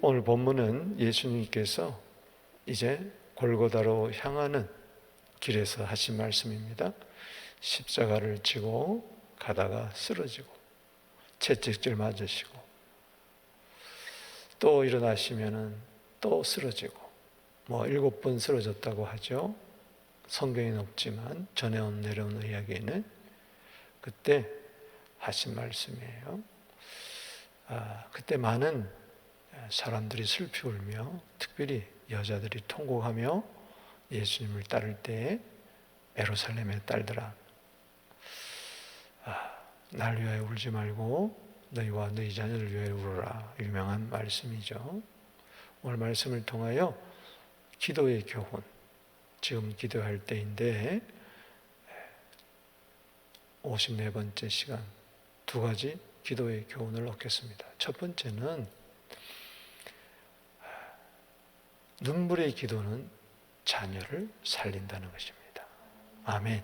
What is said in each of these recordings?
오늘 본문은 예수님께서 이제 골고다로 향하는 길에서 하신 말씀입니다. 십자가를 지고 가다가 쓰러지고 채찍질 맞으시고 또 일어나시면은 또 쓰러지고 7번 쓰러졌다고 하죠. 성경에는 없지만 전해온 내려온 이야기는 그때 하신 말씀이에요. 그때 많은 사람들이 슬피 울며 특별히 여자들이 통곡하며 예수님을 따를 때에 예루살렘의 딸들아, 날 위하여 울지 말고 너희와 너희 자녀를 위하여 울어라. 유명한 말씀이죠. 오늘 말씀을 통하여 기도의 교훈, 지금 기도할 때인데 54번째 시간 두 가지 기도의 교훈을 얻겠습니다. 첫 번째는 눈물의 기도는 자녀를 살린다는 것입니다. 아멘.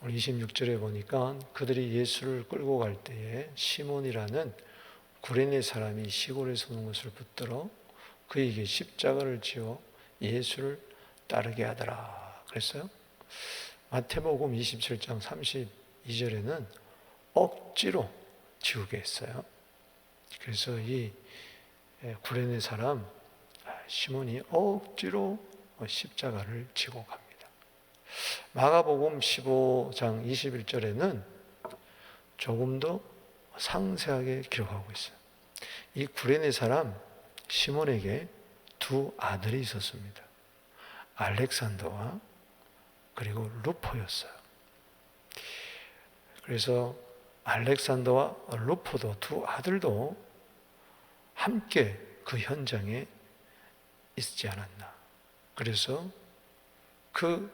오늘 26절에 보니까 그들이 예수를 끌고 갈 때에 시몬이라는 구레네 사람이 시골에서 오는 것을 붙들어 그에게 십자가를 지어 예수를 따르게 하더라 그랬어요. 마태복음 27장 32절에는 억지로 지우게 했어요. 그래서 이 구레네 사람 시몬이 억지로 십자가를 지고 갑니다. 마가복음 15장 21절에는 조금 더 상세하게 기록하고 있어요. 이 구레네 사람 시몬에게 두 아들이 있었습니다. 알렉산더와 그리고 루포였어요. 그래서 알렉산더와 루포도 두 아들도 함께 그 현장에 있지 않았나. 그래서 그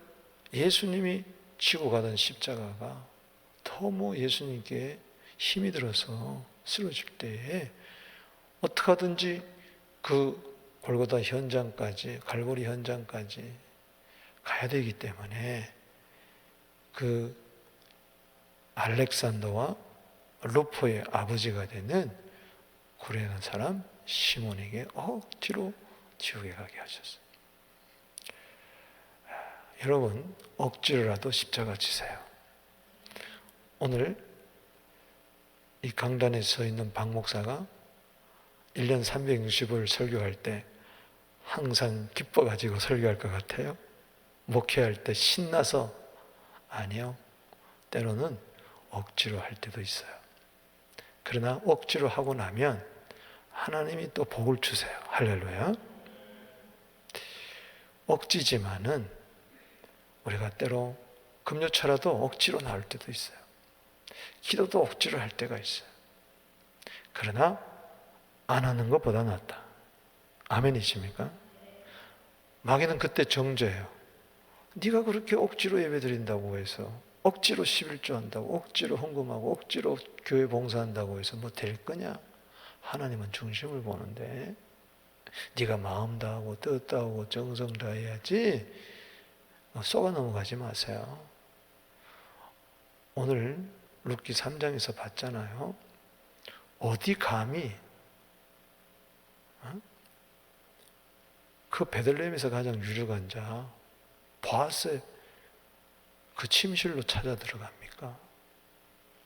예수님이 지고 가던 십자가가 너무 예수님께 힘이 들어서 쓰러질 때에 어떻게 하든지 그 골고다 현장까지, 갈보리 현장까지 가야 되기 때문에 그 알렉산더와 루포의 아버지가 되는 구레네 사람 시몬에게 억지로 지옥에 가게 하셨어요. 여러분, 억지로라도 십자가 지세요. 오늘 이 강단에 서 있는 박 목사가 1년 360을 설교할 때 항상 기뻐가지고 설교할 것 같아요? 목회할 때 신나서? 아니요. 때로는 억지로 할 때도 있어요. 그러나 억지로 하고 나면 하나님이 또 복을 주세요. 할렐루야. 억지지만은 우리가 때로 금요차라도 억지로 나올 때도 있어요. 기도도 억지로 할 때가 있어요. 그러나 안 하는 것보다 낫다. 아멘이십니까? 마귀는 그때 정죄해요. 네가 그렇게 억지로 예배드린다고 해서, 억지로 11조 한다고, 억지로 헌금하고, 억지로 교회 봉사한다고 해서 뭐 될 거냐? 하나님은 중심을 보는데 네가 마음 다하고 뜻 다하고 정성 다해야지 쏘가 넘어가지 마세요. 오늘 룻기 3장에서 봤잖아요. 어디 감히 그 베들레헴에서 가장 유력한 자 보아스의 그 침실로 찾아 들어갑니까?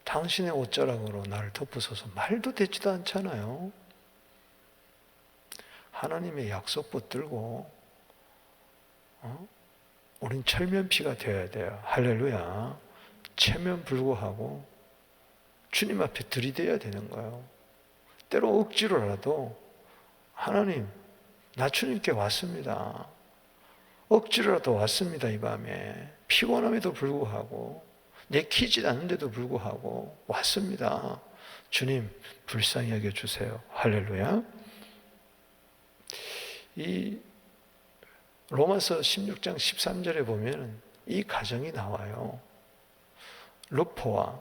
당신의 옷자락으로 나를 덮으소서. 말도 되지도 않잖아요. 하나님의 약속 붙들고 우린 철면피가 되어야 돼요. 할렐루야. 체면 불구하고 주님 앞에 들이대야 되는 거예요. 때로 억지로라도 하나님, 나 주님께 왔습니다. 억지로라도 왔습니다. 이 밤에 피곤함에도 불구하고 내키지 않는데도 불구하고 왔습니다. 주님 불쌍히 여겨주세요. 할렐루야. 이 로마서 16장 13절에 보면 이 가정이 나와요. 루포와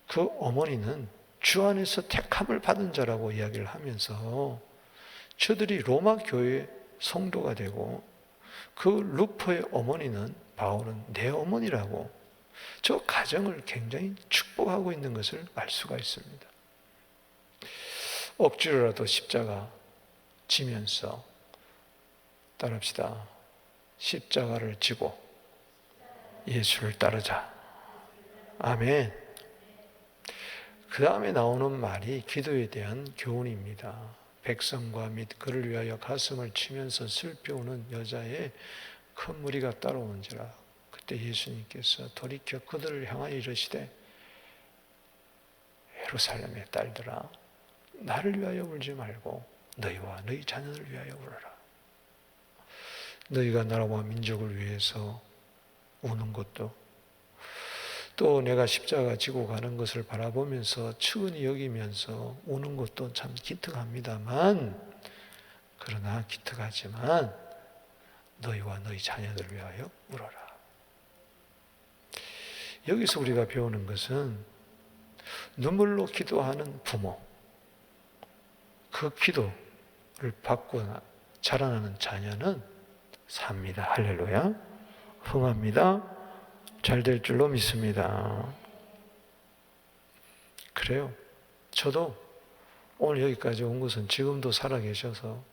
그 어머니는 주 안에서 택함을 받은 자라고 이야기를 하면서 저들이 로마 교회의 성도가 되고 그 루포의 어머니는 바울은 내 어머니라고 저 가정을 굉장히 축복하고 있는 것을 알 수가 있습니다. 억지로라도 십자가 지면서 따라합시다. 십자가를 지고 예수를 따르자. 아멘. 그 다음에 나오는 말이 기도에 대한 교훈입니다. 백성과 및 그를 위하여 가슴을 치면서 슬퍼하는 여자의 큰 무리가 따라오는지라. 그때 예수님께서 돌이켜 그들을 향하여 이르시되 예루살렘의 딸들아 나를 위하여 울지 말고 너희와 너희 자녀를 위하여 울어라. 너희가 나라와 민족을 위해서 우는 것도 또 내가 십자가 지고 가는 것을 바라보면서 측은히 여기면서 우는 것도 참 기특합니다만, 그러나 기특하지만 너희와 너희 자녀들을 위하여 울어라. 여기서 우리가 배우는 것은 눈물로 기도하는 부모, 그 기도를 받고 자라나는 자녀는 삽니다. 할렐루야. 흥합니다. 잘 될 줄로 믿습니다. 그래요. 저도 오늘 여기까지 온 것은 지금도 살아계셔서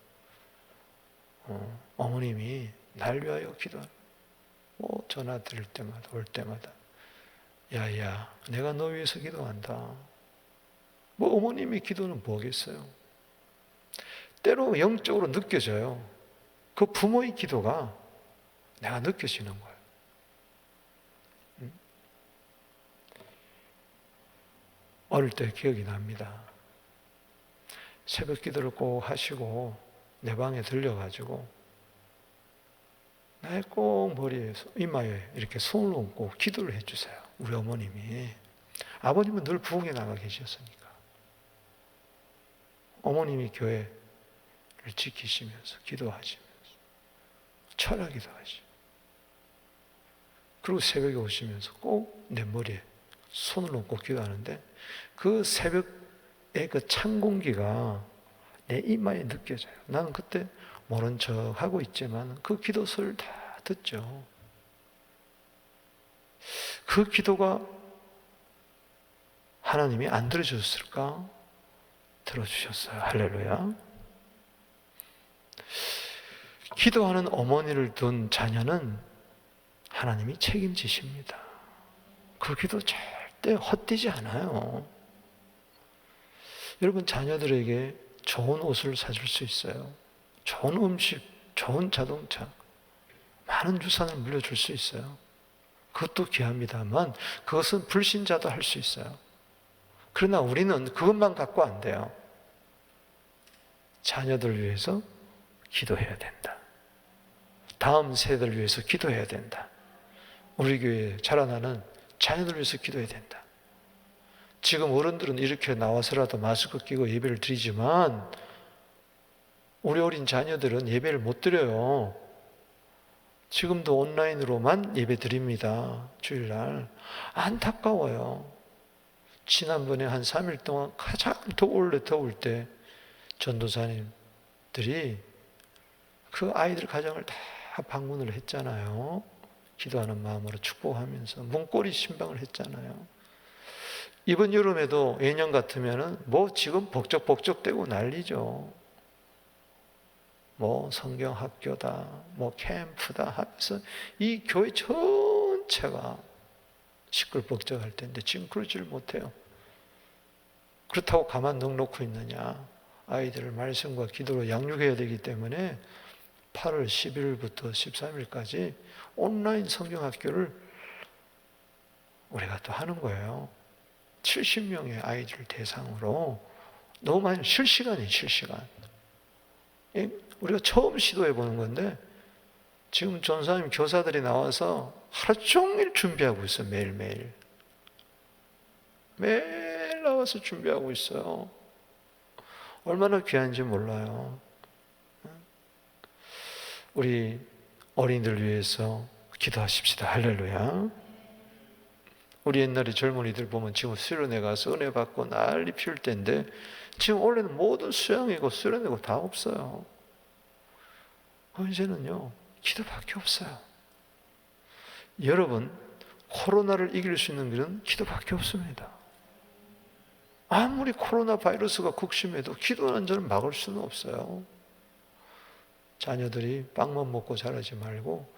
어머님이 날 위하여 기도하는, 전화 드릴 때마다 올 때마다 야야 내가 너 위해서 기도한다. 어머님의 기도는 뭐겠어요? 때로 영적으로 느껴져요. 그 부모의 기도가 내가 느껴지는 거예요. 어릴 때 기억이 납니다. 새벽 기도를 꼭 하시고 내 방에 들려가지고 나의 꼭 머리에 이마에 이렇게 손을 얹고 기도를 해주세요. 우리 어머님이. 아버님은 늘 부엌에 나가 계셨으니까. 어머님이 교회를 지키시면서 기도하시면서 철학기도 하시고, 그리고 새벽에 오시면서 꼭 내 머리에 손을 얹고 기도하는데 그 새벽의 그 찬 공기가 내 이마에 느껴져요. 나는 그때 모른 척 하고 있지만 그 기도 소리를 다 듣죠. 그 기도가 하나님이 안 들어주셨을까? 들어주셨어요. 할렐루야. 기도하는 어머니를 둔 자녀는 하나님이 책임지십니다. 그 기도 절대 헛되지 않아요. 여러분, 자녀들에게 좋은 옷을 사줄 수 있어요. 좋은 음식, 좋은 자동차, 많은 유산을 물려줄 수 있어요. 그것도 귀합니다만 그것은 불신자도 할 수 있어요. 그러나 우리는 그것만 갖고 안 돼요. 자녀들 위해서 기도해야 된다. 다음 세대를 위해서 기도해야 된다. 우리 교회에 자라나는 자녀들 위해서 기도해야 된다. 지금 어른들은 이렇게 나와서라도 마스크 끼고 예배를 드리지만 우리 어린 자녀들은 예배를 못 드려요. 지금도 온라인으로만 예배 드립니다. 주일날. 안타까워요. 지난번에 한 3일 동안 가장 더울 때 전도사님들이 그 아이들 가정을 다 방문을 했잖아요. 기도하는 마음으로 축복하면서 문고리 신방을 했잖아요. 이번 여름에도 예년 같으면은 지금 복적복적대고 난리죠. 성경학교다, 캠프다 하면서 이 교회 전체가 시끌벅적할 텐데 지금 그러지를 못해요. 그렇다고 가만 넉놓고 있느냐? 아이들을 말씀과 기도로 양육해야 되기 때문에 8월 11일부터 13일까지 온라인 성경학교를 우리가 또 하는 거예요. 70명의 아이들 대상으로. 너무 많이, 실시간이에요, 실시간. 우리가 처음 시도해 보는 건데 지금 전사님 교사들이 나와서 하루 종일 준비하고 있어요. 매일매일 나와서 준비하고 있어요. 얼마나 귀한지 몰라요. 우리 어린이들 위해서 기도하십시다. 할렐루야. 우리 옛날에 젊은이들 보면 지금 수련회 가서 은혜 받고 난리 피울 때인데 지금 원래는 모든 수양이고 수련회고 다 없어요. 이제는요 기도밖에 없어요. 여러분, 코로나를 이길 수 있는 길은 기도밖에 없습니다. 아무리 코로나 바이러스가 극심해도 기도하는 자는 막을 수는 없어요. 자녀들이 빵만 먹고 자라지 말고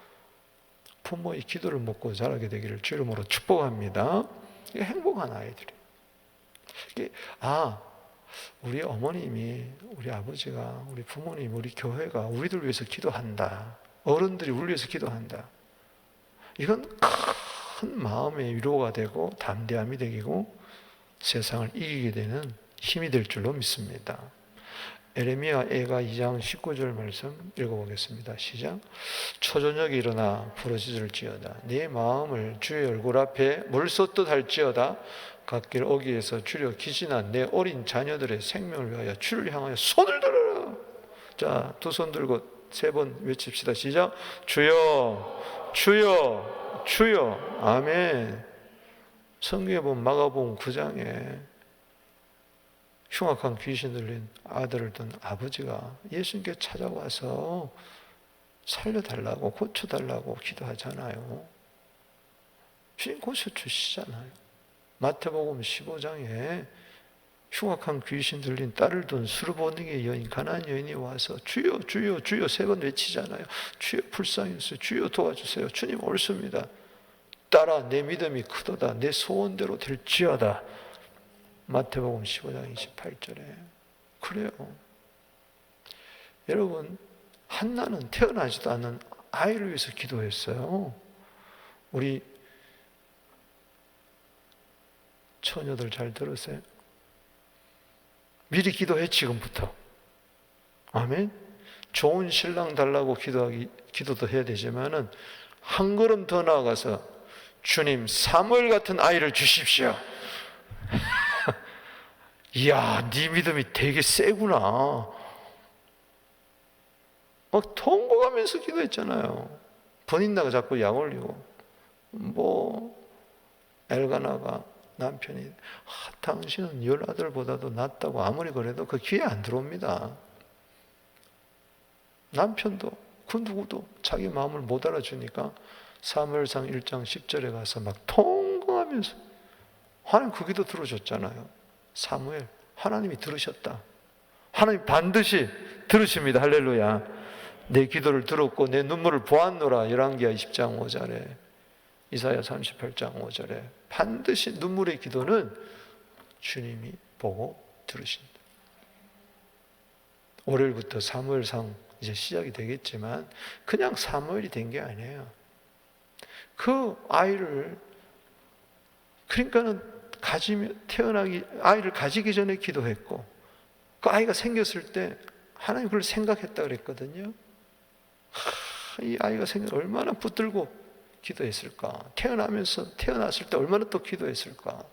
부모의 기도를 먹고 자라게 되기를 주 이름으로 축복합니다. 이게 행복한 아이들이. 우리 어머님이, 우리 아버지가, 우리 부모님, 우리 교회가 우리들 위해서 기도한다. 어른들이 우리 위해서 기도한다. 이건 큰 마음의 위로가 되고 담대함이 되고 세상을 이기게 되는 힘이 될 줄로 믿습니다. 에레미야 애가 2장 19절 말씀 읽어보겠습니다. 시작. 초저녁에 일어나 부르짖을지어다. 네 마음을 주의 얼굴 앞에 물쏟듯 할지어다. 갓길 어귀에서 주려 기진한 내 어린 자녀들의 생명을 위하여 주를 향하여 손을 들어라. 자, 두 손 들고 3번 외칩시다. 시작. 주여, 주여, 주여. 아멘. 성경에 보면 마가복음 9장에 흉악한 귀신 들린 아들을 둔 아버지가 예수님께 찾아와서 살려달라고, 고쳐달라고 기도하잖아요. 주님 고쳐주시잖아요. 마태복음 15장에 흉악한 귀신 들린 딸을 둔 수르보니게 여인, 가나안 여인이 와서 주여, 주여, 주여 3번 외치잖아요. 주여 불쌍히 여기소서, 주여 도와주세요. 주님 옳습니다. 딸아, 내 믿음이 크도다. 내 소원대로 될지어다. 마태복음 15장 28절에. 그래요. 여러분, 한나는 태어나지도 않은 아이를 위해서 기도했어요. 우리 처녀들 잘 들으세요. 미리 기도해, 지금부터. 아멘. 좋은 신랑 달라고 기도도 해야 되지만은 한 걸음 더 나아가서 주님, 사무엘 같은 아이를 주십시오. 이야, 네 믿음이 되게 세구나. 막 통곡하면서 기도했잖아요. 번인나가 자꾸 약 올리고, 엘가나가 남편이 당신은 10아들보다도 낫다고 아무리 그래도 그 귀에 안 들어옵니다. 남편도 그 누구도 자기 마음을 못 알아주니까 사무엘상 1장 10절에 가서 막 통곡하면서 하나님 그 기도 들어줬잖아요. 사무엘, 하나님이 들으셨다. 하나님 반드시 들으십니다. 할렐루야. 내 기도를 들었고 내 눈물을 보았노라. 열왕기하 20장 5절에, 이사야 38장 5절에 반드시 눈물의 기도는 주님이 보고 들으신다. 월요일부터 사무엘상 이제 시작이 되겠지만 그냥 사무엘이 된 게 아니에요. 그 아이를, 그러니까는 아이를 가지기 전에 기도했고, 그 아이가 생겼을 때 하나님 그걸 생각했다 그랬거든요. 이 아이가 얼마나 붙들고 기도했을까. 태어났을 때 얼마나 또 기도했을까.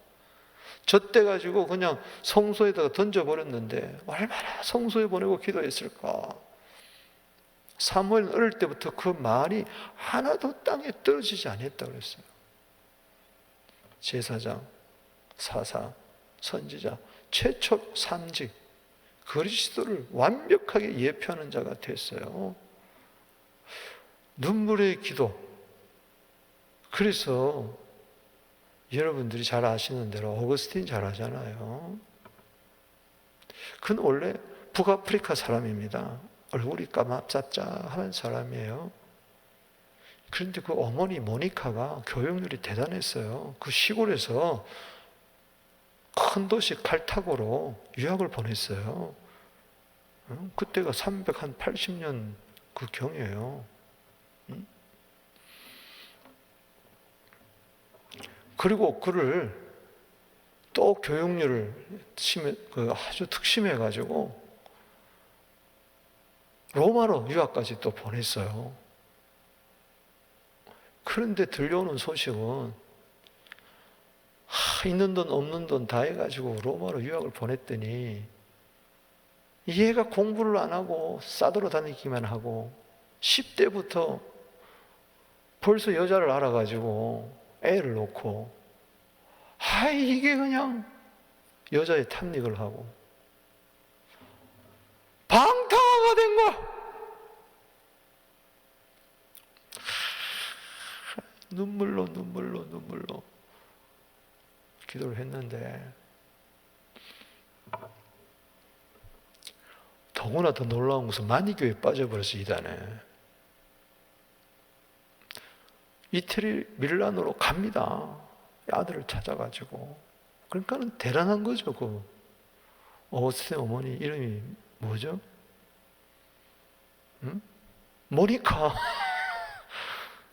젖대 가지고 그냥 성소에다가 던져버렸는데 얼마나 성소에 보내고 기도했을까. 사무엘은 어릴 때부터 그 말이 하나도 땅에 떨어지지 않았다고 그랬어요. 제사장, 사사, 선지자, 최초 3직, 그리스도를 완벽하게 예표하는 자가 됐어요. 눈물의 기도. 그래서 여러분들이 잘 아시는 대로 어거스틴 잘 아잖아요. 그는 원래 북아프리카 사람입니다. 얼굴이 까맣잡잡한 사람이에요. 그런데 그 어머니 모니카가 교육률이 대단했어요. 그 시골에서 큰 도시 칼타고로 유학을 보냈어요. 그때가 380년 그 경이에요. 그리고 그를 또 교육률을 아주 특심해가지고 로마로 유학까지 또 보냈어요. 그런데 들려오는 소식은 있는 돈 없는 돈 다 해가지고 로마로 유학을 보냈더니 얘가 공부를 안 하고 싸돌아다니기만 하고 10대부터 벌써 여자를 알아가지고 애를 놓고 이게 그냥 여자의 탐닉을 하고 방탕화가 된 거야. 눈물로 기도를 했는데 더구나 더 놀라운 것은 만이교에 빠져버려서 이단에 이태리 밀란으로 갑니다. 아들을 찾아가지고. 그러니까는 대단한 거죠. 그 어거스틴 어머니 이름이 뭐죠? 응? 모니카.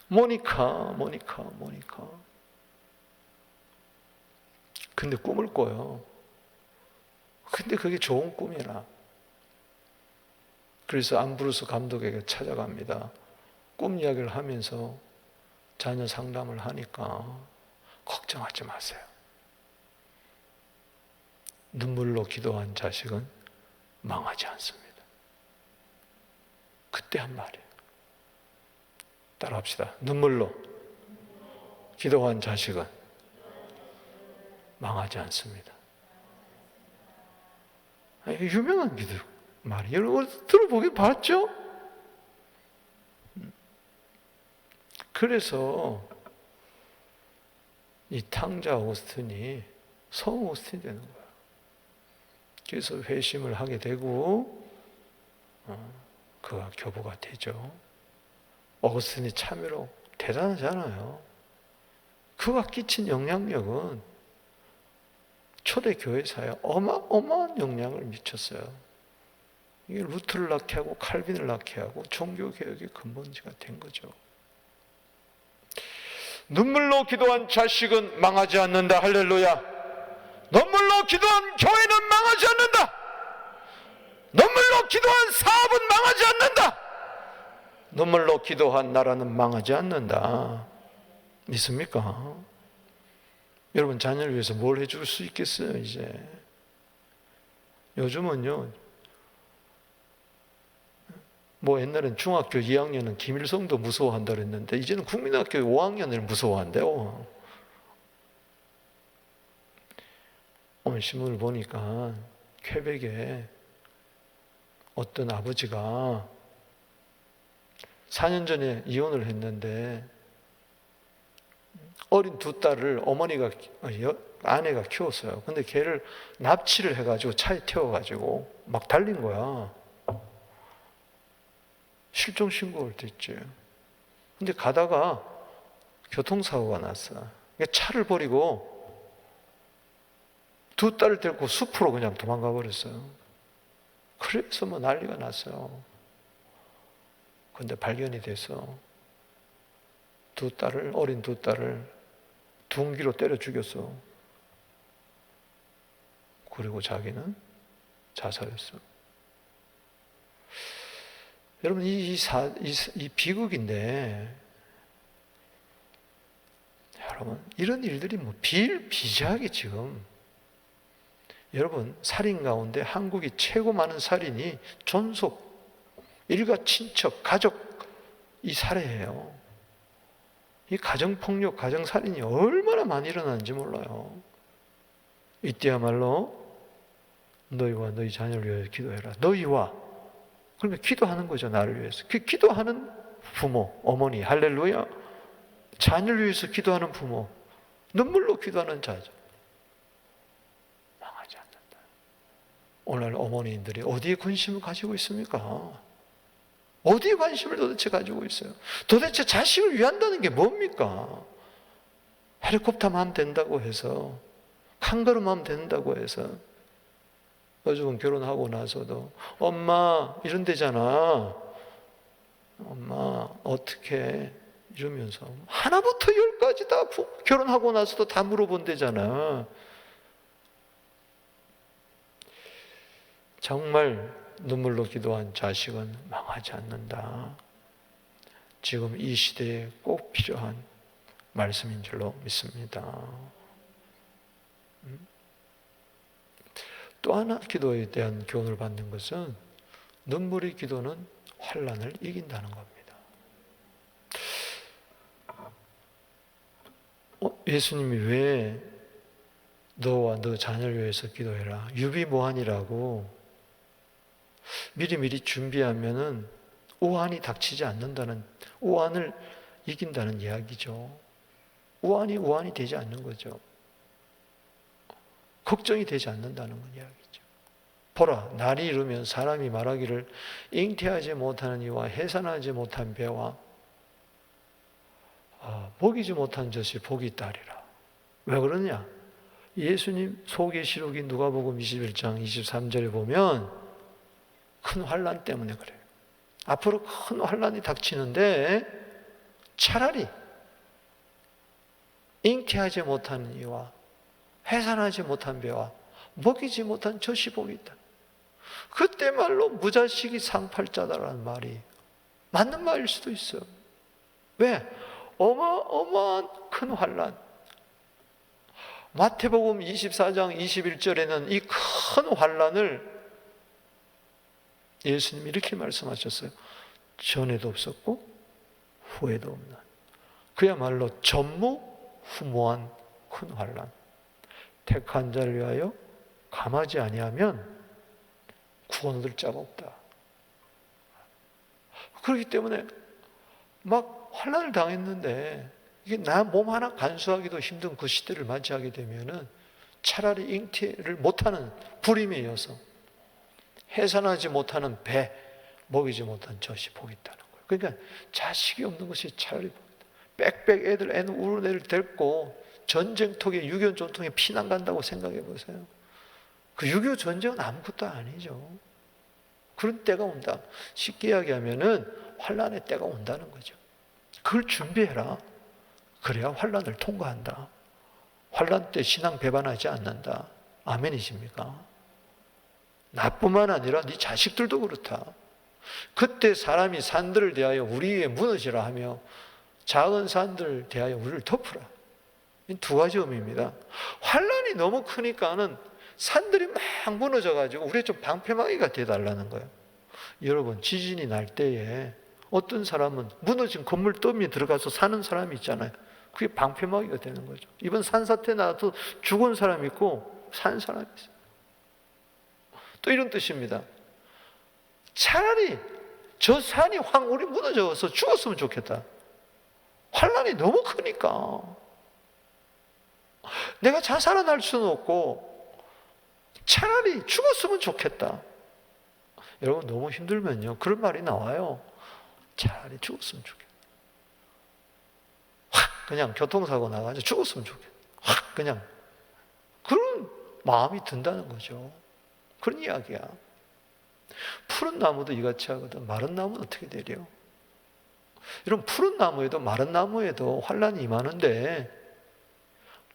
모니카. 근데 꿈을 꿔요. 근데 그게 좋은 꿈이라. 그래서 암브루스 감독에게 찾아갑니다. 꿈 이야기를 하면서 자녀 상담을 하니까 걱정하지 마세요. 눈물로 기도한 자식은 망하지 않습니다. 그때 한 말이에요. 따라합시다. 눈물로 기도한 자식은 망하지 않습니다. 유명한 기도 말이에요. 여러분 들어보긴 봤죠? 그래서 이 탕자 오거스틴이 성 오거스틴이 되는 거예요. 그래서 회심을 하게 되고 그가 교부가 되죠. 오거스틴이 참으로 대단하잖아요. 그가 끼친 영향력은 초대 교회사에 어마어마한 영향을 미쳤어요. 이게 루트를 낳게 하고 칼빈을 낳게 하고 종교개혁의 근본지가 된 거죠. 눈물로 기도한 자식은 망하지 않는다. 할렐루야. 눈물로 기도한 교회는 망하지 않는다. 눈물로 기도한 사업은 망하지 않는다. 눈물로 기도한 나라는 망하지 않는다. 믿습니까? 여러분 자녀를 위해서 뭘 해줄 수 있겠어요? 이제 요즘은요, 뭐 옛날엔 중학교 2학년은 김일성도 무서워한다 그랬는데 이제는 국민학교 5학년을 무서워한대요. 오늘 신문을 보니까 퀘벡에 어떤 아버지가 4년 전에 이혼을 했는데 어린 두 딸을 아내가 키웠어요. 근데 걔를 납치를 해가지고 차에 태워가지고 막 달린 거야. 실종 신고를 됐지. 근데 가다가 교통사고가 났어. 차를 버리고 두 딸을 데리고 숲으로 그냥 도망가 버렸어요. 그래서 뭐 난리가 났어요. 근데 발견이 돼서 어린 두 딸을 둔기로 때려 죽였어. 그리고 자기는 자살했어. 여러분, 이 비극인데, 여러분, 이런 일들이 뭐 비일비재하게 지금, 여러분, 살인 가운데 한국이 최고 많은 살인이 존속, 일가 친척, 가족, 이 살해예요. 이 가정폭력, 가정살인이 얼마나 많이 일어나는지 몰라요. 이때야말로 너희와 너희 자녀를 위하여 기도해라. 너희와, 그러면 기도하는 거죠. 나를 위해서. 기도하는 부모, 어머니, 할렐루야. 자녀를 위해서 기도하는 부모, 눈물로 기도하는 자죠. 망하지 않는다. 오늘 어머니들이 어디에 관심을 가지고 있습니까? 어디에 관심을 도대체 가지고 있어요? 도대체 자식을 위한다는 게 뭡니까? 헬리콥터만 하면 된다고 해서, 칸가루만 하면 된다고 해서, 요즘은 결혼하고 나서도 엄마 이런 데잖아. 엄마 어떻게 이러면서 하나부터 열까지 다 결혼하고 나서도 다 물어본대잖아. 정말 눈물로 기도한 자식은 망하지 않는다. 지금 이 시대에 꼭 필요한 말씀인 줄로 믿습니다. 또 하나 기도에 대한 교훈을 받는 것은 눈물의 기도는 환난을 이긴다는 겁니다. 예수님이 왜 너와 너 자녀를 위해서 기도해라, 유비무환이라고 미리미리 준비하면은 오한이 닥치지 않는다는, 오한을 이긴다는 이야기죠. 오한이 되지 않는 거죠. 걱정이 되지 않는다는 건 이야기죠. 보라, 날이 이르면 사람이 말하기를 잉태하지 못하는 이와 해산하지 못한 배와 먹이지 못한 젖이 복이 있다리라. 왜 그러냐? 예수님 소개시록이 누가복음 21장 23절에 보면 큰 환난 때문에 그래요. 앞으로 큰 환난이 닥치는데 차라리 잉태하지 못한 이와 해산하지 못한 배와 먹이지 못한 젖이 복이 있다. 그때 말로 무자식이 상팔자다라는 말이 맞는 말일 수도 있어요. 왜? 어마어마한 큰 환난. 마태복음 24장 21절에는 이 큰 환난을 예수님이 이렇게 말씀하셨어요. 전에도 없었고 후에도 없는, 그야말로 전무후무한 큰 환난. 택한 자를 위하여 감하지 아니하면 구원 얻을 자가 없다. 그렇기 때문에 막 환난을 당했는데 이게 나 몸 하나 간수하기도 힘든 그 시대를 맞이하게 되면은 차라리 잉태를 못하는 불임에 이어서 해산하지 못하는 배, 먹이지 못한 젖이 복이 있다는 거예요. 그러니까 자식이 없는 것이 차라리 복이다. 빽빽 애들 우는 애를 데리고 전쟁통에 6.25 전통에 피난 간다고 생각해 보세요. 그 6.25 전쟁은 아무것도 아니죠. 그런 때가 온다. 쉽게 이야기하면은 환난의 때가 온다는 거죠. 그걸 준비해라. 그래야 환난을 통과한다. 환난 때 신앙 배반하지 않는다. 아멘이십니까? 나뿐만 아니라 네 자식들도 그렇다. 그때 사람이 산들을 대하여 우리 위에 무너지라 하며 작은 산들을 대하여 우리를 덮으라. 이 두 가지 의미입니다. 환난이 너무 크니까는 산들이 막 무너져가지고 우리 좀 방패막이가 되달라는 거예요. 여러분, 지진이 날 때에 어떤 사람은 무너진 건물 더미에 들어가서 사는 사람이 있잖아요. 그게 방패막이가 되는 거죠. 이번 산사태 나도 죽은 사람이 있고 산 사람이 있어요. 또 이런 뜻입니다. 차라리 저 산이 황홀히 무너져서 죽었으면 좋겠다. 환난이 너무 크니까. 내가 자살할 수는 없고 차라리 죽었으면 좋겠다. 여러분, 너무 힘들면요 그런 말이 나와요. 차라리 죽었으면 좋겠다. 확 그냥 교통사고 나가지고 죽었으면 좋겠다. 확 그냥 그런 마음이 든다는 거죠. 그런 이야기야. 푸른 나무도 이같이 하거든. 마른 나무는 어떻게 되려? 이런 푸른 나무에도 마른 나무에도 환난이 임하는데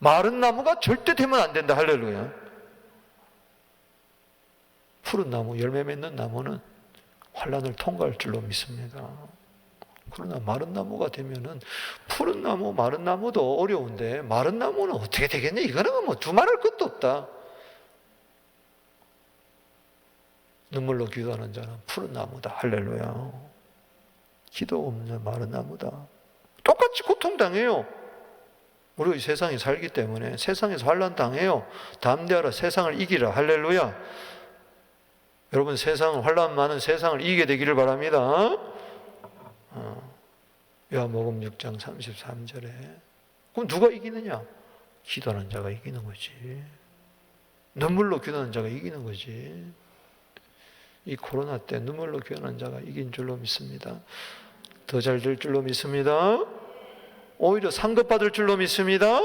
마른 나무가 절대 되면 안 된다. 할렐루야. 푸른 나무, 열매 맺는 나무는 환난을 통과할 줄로 믿습니다. 그러나 마른 나무가 되면은 푸른 나무, 마른 나무도 어려운데 마른 나무는 어떻게 되겠냐? 이거는 뭐 두말할 것도 없다. 눈물로 기도하는 자는 푸른 나무다. 할렐루야. 기도 없는 마른 나무다. 똑같이 고통당해요. 우리가 이 세상에 살기 때문에 세상에서 환난 당해요. 담대하라, 세상을 이기라. 할렐루야. 여러분, 세상 환난 많은 세상을 이기게 되기를 바랍니다. 요한복음 6장 33절에 그럼 누가 이기느냐? 기도하는 자가 이기는 거지. 눈물로 기도하는 자가 이기는 거지. 이 코로나 때 눈물로 기도하는 자가 이긴 줄로 믿습니다. 더 잘 될 줄로 믿습니다. 오히려 상급받을 줄로 믿습니다.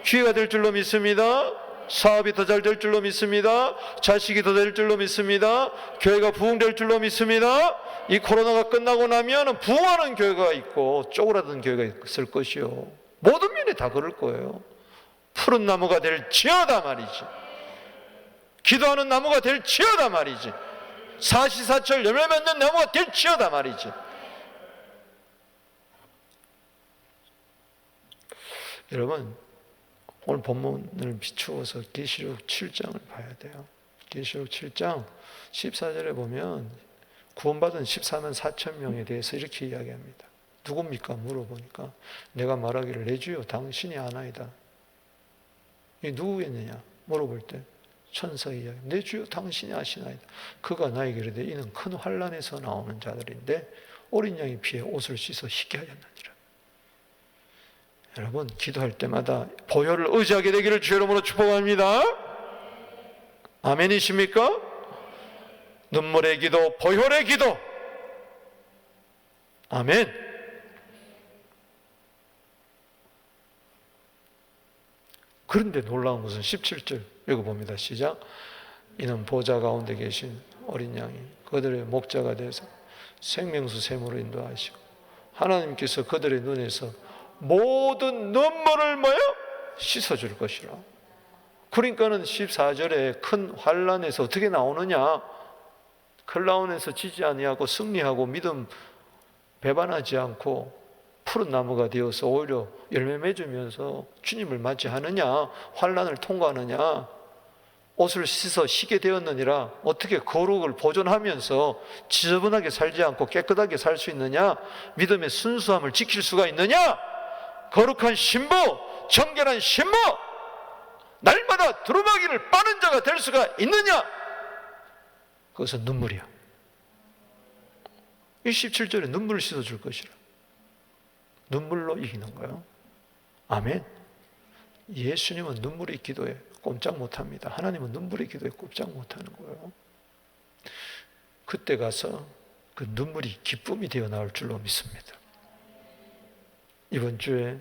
기회가 될 줄로 믿습니다. 사업이 더 잘 될 줄로 믿습니다. 자식이 더 될 줄로 믿습니다. 교회가 부흥될 줄로 믿습니다. 이 코로나가 끝나고 나면 부흥하는 교회가 있고 쪼그라든 교회가 있을 것이요. 모든 면에 다 그럴 거예요. 푸른 나무가 될지어다 말이지. 기도하는 나무가 될지어다 말이지. 사시사철 열매 맺는 나무가 될지어다 말이지. 여러분, 오늘 본문을 비추어서 계시록 7장을 봐야 돼요. 계시록 7장 14절에 보면 구원받은 14만 4천 명에 대해서 이렇게 이야기합니다. 누굽니까? 물어보니까 내가 말하기를 내 주여 당신이 아나이다. 이 누구겠느냐? 물어볼 때 천사의 이야기. 내 주여 당신이 아시나이다. 그가 나에게 이르되 이는 큰 환난에서 나오는 자들인데 어린 양의 피에 옷을 씻어 씻게 하였느니라. 여러분, 기도할 때마다 보혈을 의지하게 되기를 주의 이름으로 축복합니다. 아멘이십니까? 눈물의 기도, 보혈의 기도. 아멘. 그런데 놀라운 것은 17절 읽어봅니다. 시작. 이는 보좌 가운데 계신 어린 양이 그들의 목자가 되어서 생명수 샘으로 인도하시고 하나님께서 그들의 눈에서 모든 눈물을 뭐요? 씻어줄 것이라. 그러니까는 14절에 큰 환란에서 어떻게 나오느냐? 클라운에서 지지 아니하고 승리하고 믿음 배반하지 않고 푸른 나무가 되어서 오히려 열매 맺으면서 주님을 맞이하느냐? 환란을 통과하느냐? 옷을 씻어 쉬게 되었느니라. 어떻게 거룩을 보존하면서 지저분하게 살지 않고 깨끗하게 살 수 있느냐? 믿음의 순수함을 지킬 수가 있느냐? 거룩한 신부, 정결한 신부, 날마다 두루마기를 빠는 자가 될 수가 있느냐? 그것은 눈물이야. 27절에 눈물을 씻어줄 것이라. 눈물로 이기는 거예요. 아멘. 예수님은 눈물의 기도에 꼼짝 못합니다. 하나님은 눈물의 기도에 꼼짝 못하는 거예요. 그때 가서 그 눈물이 기쁨이 되어 나올 줄로 믿습니다. 이번 주에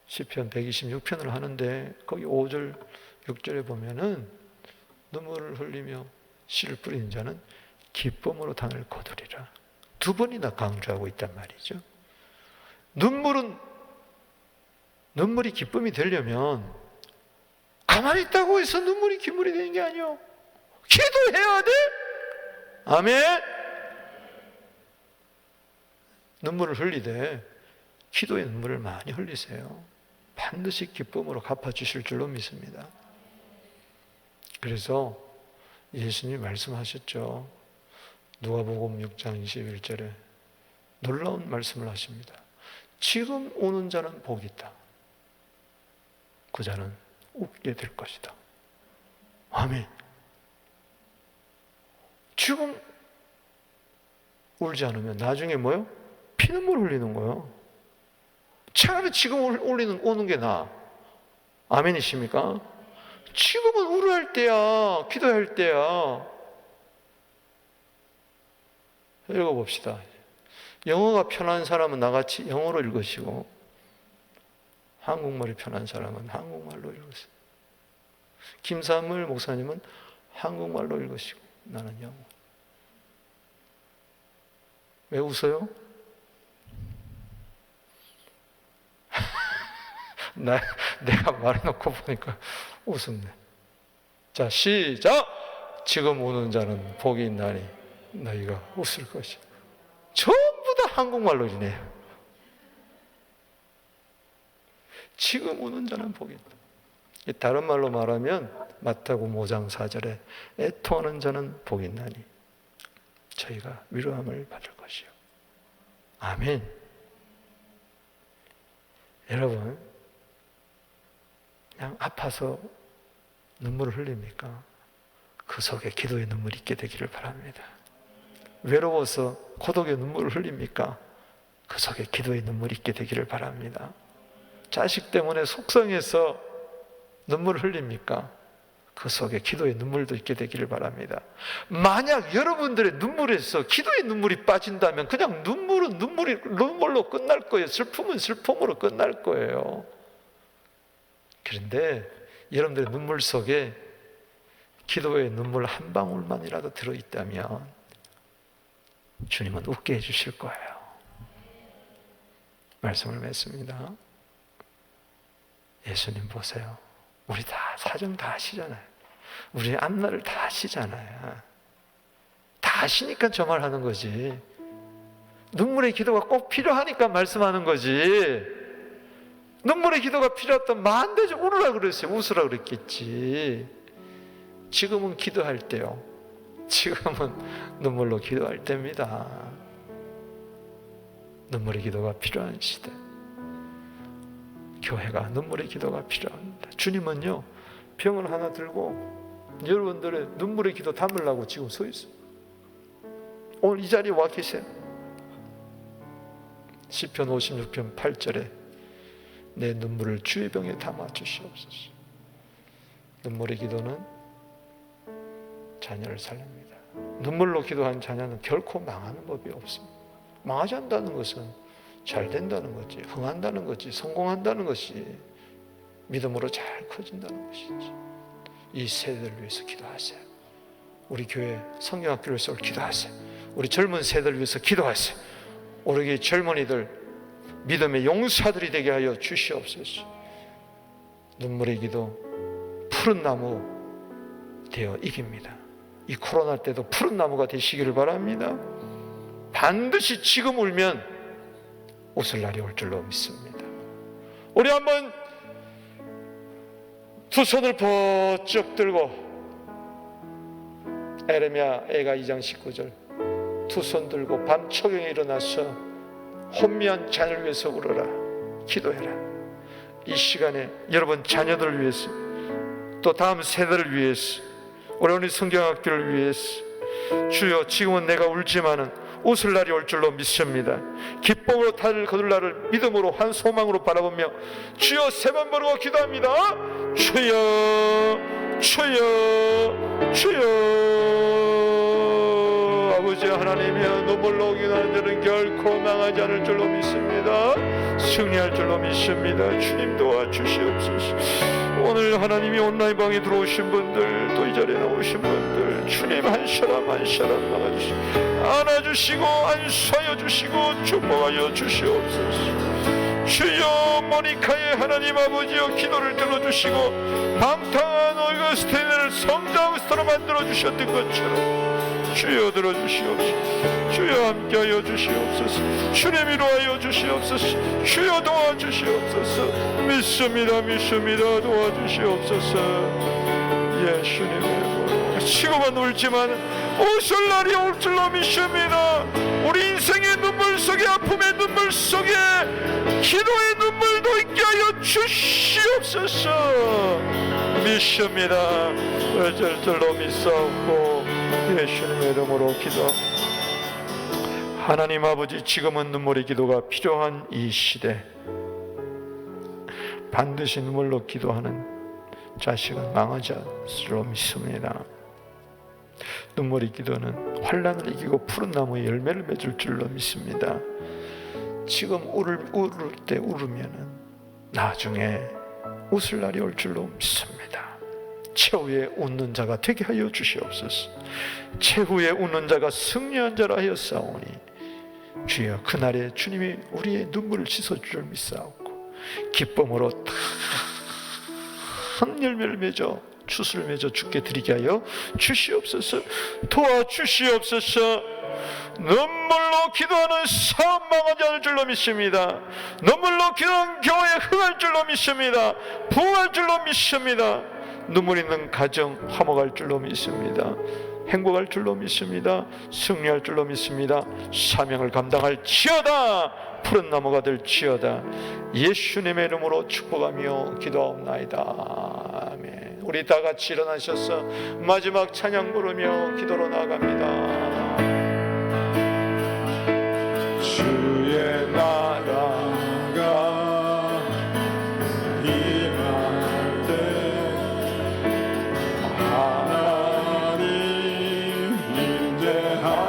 시편 126편을 하는데 거기 5절, 6절에 보면은 눈물을 흘리며 씨를 뿌리는 자는 기쁨으로 단을 거두리라. 두 번이나 강조하고 있단 말이죠. 눈물이 기쁨이 되려면 가만히 있다고 해서 눈물이 기쁨이 되는 게 아니요. 기도해야 돼. 아멘. 눈물을 흘리되 기도의 눈물을 많이 흘리세요. 반드시 기쁨으로 갚아주실 줄로 믿습니다. 그래서 예수님이 말씀하셨죠. 누가복음 6장 21절에 놀라운 말씀을 하십니다. 지금 오는 자는 복이 있다. 그 자는 웃게 될 것이다. 아멘. 지금 울지 않으면 나중에 뭐요? 피눈물 흘리는 거예요. 차라리 지금 오는 게 나아. 아멘이십니까? 지금은 울어야 할 때야. 기도해야 할 때야. 읽어봅시다. 영어가 편한 사람은 나같이 영어로 읽으시고 한국말이 편한 사람은 한국말로 읽으세요. 김사물 목사님은 한국말로 읽으시고 나는 영어. 왜 웃어요? 내가 말해놓고 보니까 웃음네. 자, 시작! 지금 우는 자는 복이 있나니 너희가 웃을 것이야. 전부 다 한국말로 이네요. 지금 우는 자는 복이 있다. 다른 말로 말하면 마태복음 5장 4절에 애통하는 자는 복이 있나니 저희가 위로함을 받을 것이요. 아멘. 여러분, 그냥 아파서 눈물을 흘립니까? 그 속에 기도의 눈물이 있게 되기를 바랍니다. 외로워서 고독의 눈물을 흘립니까? 그 속에 기도의 눈물이 있게 되기를 바랍니다. 자식 때문에 속상해서 눈물을 흘립니까? 그 속에 기도의 눈물도 있게 되기를 바랍니다. 만약 여러분들의 눈물에서 기도의 눈물이 빠진다면 그냥 눈물은 눈물로 끝날 거예요. 슬픔은 슬픔으로 끝날 거예요. 그런데 여러분들의 눈물 속에 기도의 눈물 한 방울만이라도 들어있다면 주님은 웃게 해주실 거예요. 말씀을 맺습니다. 예수님 보세요. 우리 다 사정 다 아시잖아요. 우리 앞날을 다 아시잖아요. 다 아시니까 저 말 하는 거지. 눈물의 기도가 꼭 필요하니까 말씀하는 거지. 눈물의 기도가 필요했던 안 되죠. 울으라 그랬어요. 웃으라 그랬겠지. 지금은 기도할 때요. 지금은 눈물로 기도할 때입니다. 눈물의 기도가 필요한 시대. 교회가 눈물의 기도가 필요합니다. 주님은요, 병을 하나 들고 여러분들의 눈물의 기도 담으려고 지금 서 있어요. 오늘 이 자리에 와 계세요. 시편 56편 8절에 내 눈물을 주의 병에 담아 주시옵소서. 눈물의 기도는 자녀를 살립니다. 눈물로 기도한 자녀는 결코 망하는 법이 없습니다. 망하지 않는다는 것은 잘 된다는 거지, 흥한다는 거지, 성공한다는 것이, 믿음으로 잘 커진다는 것이지. 이 세대를 위해서 기도하세요. 우리 교회 성경학교를 위해서 기도하세요. 우리 젊은 세대를 위해서 기도하세요. 우리 젊은이들 믿음의 용사들이 되게 하여 주시옵소서. 눈물의 기도 푸른 나무 되어 이깁니다. 이 코로나 때도 푸른 나무가 되시기를 바랍니다. 반드시 지금 울면 웃을 날이 올 줄로 믿습니다. 우리 한번 두 손을 번쩍 들고, 에레미야 애가 2장 19절, 두 손 들고 밤초경에 일어나서 혼미한 자녀를 위해서 울어라, 기도해라. 이 시간에 여러분 자녀들을 위해서, 또 다음 세대를 위해서, 우리 성경학교를 위해서, 주여 지금은 내가 울지만은 웃을 날이 올 줄로 믿습니다. 기쁨으로 탈을 거둘 날을 믿음으로 한 소망으로 바라보며 주여 세 번 부르고 기도합니다. 주여 주여 주여. 아버지 하나님이여, 눈물로 기도하는 자는 결코 망하지 않을 줄로 믿습니다. 승리할 줄로 믿습니다. 주님 도와주시옵소서. 오늘 하나님이 온라인 방에 들어오신 분들, 또 이 자리에 나오신 분들, 주님 한 사람 한 사람 막아주시고 안아주시고 안수하여 주시고 축복하여 주시옵소서. 주여 모니카의 하나님 아버지여, 기도를 들어주시고 방탕한 오이거스테인을 성자우스터로 만들어주셨던 것처럼 주여 들어주시옵소서. 주여 함께하여 주시옵소서. 주님 위로하여 주시옵소서. 주여 도와주시옵소서. 믿습니다 믿습니다. 도와주시옵소서. 예수님의 지금은 울지만 웃을 날이 올 줄로 믿습니다. 우리 인생의 눈물 속에, 아픔의 눈물 속에 기도의 눈물도 있게 하여 주시옵소서. 믿습니다. 어쩔 줄로 믿사옵고 예수님의 이름으로 기도. 하나님 아버지, 지금은 눈물의 기도가 필요한 이 시대, 반드시 눈물로 기도하는 자식은 망하지 않을 줄로 믿습니다. 눈물의 기도는 환난을 이기고 푸른 나무에 열매를 맺을 줄로 믿습니다. 지금 울을 때 울으면은 나중에 웃을 날이 올 줄로 믿습니다. 최후에 웃는 자가 되게 하여 주시옵소서. 최후에 웃는 자가 승리한 자라 하였사오니 주여, 그날에 주님이 우리의 눈물을 씻어줄 줄 믿사옵고 기쁨으로 큰 열매를 맺어 추수를 맺어 주께 드리게 하여 주시옵소서. 도와주시옵소서. 눈물로 기도하는 사업 망하지 않을 줄로 믿습니다. 눈물로 기도하는 교회 흥할 줄로 믿습니다. 부흥할 줄로 믿습니다. 눈물 있는 가정 화목할 줄로 믿습니다. 행복할 줄로 믿습니다. 승리할 줄로 믿습니다. 사명을 감당할지어다. 푸른 나무가 될지어다. 예수님의 이름으로 축복하며 기도하옵나이다. 아멘. 우리 다 같이 일어나셔서 마지막 찬양 부르며 기도로 나아갑니다. 주의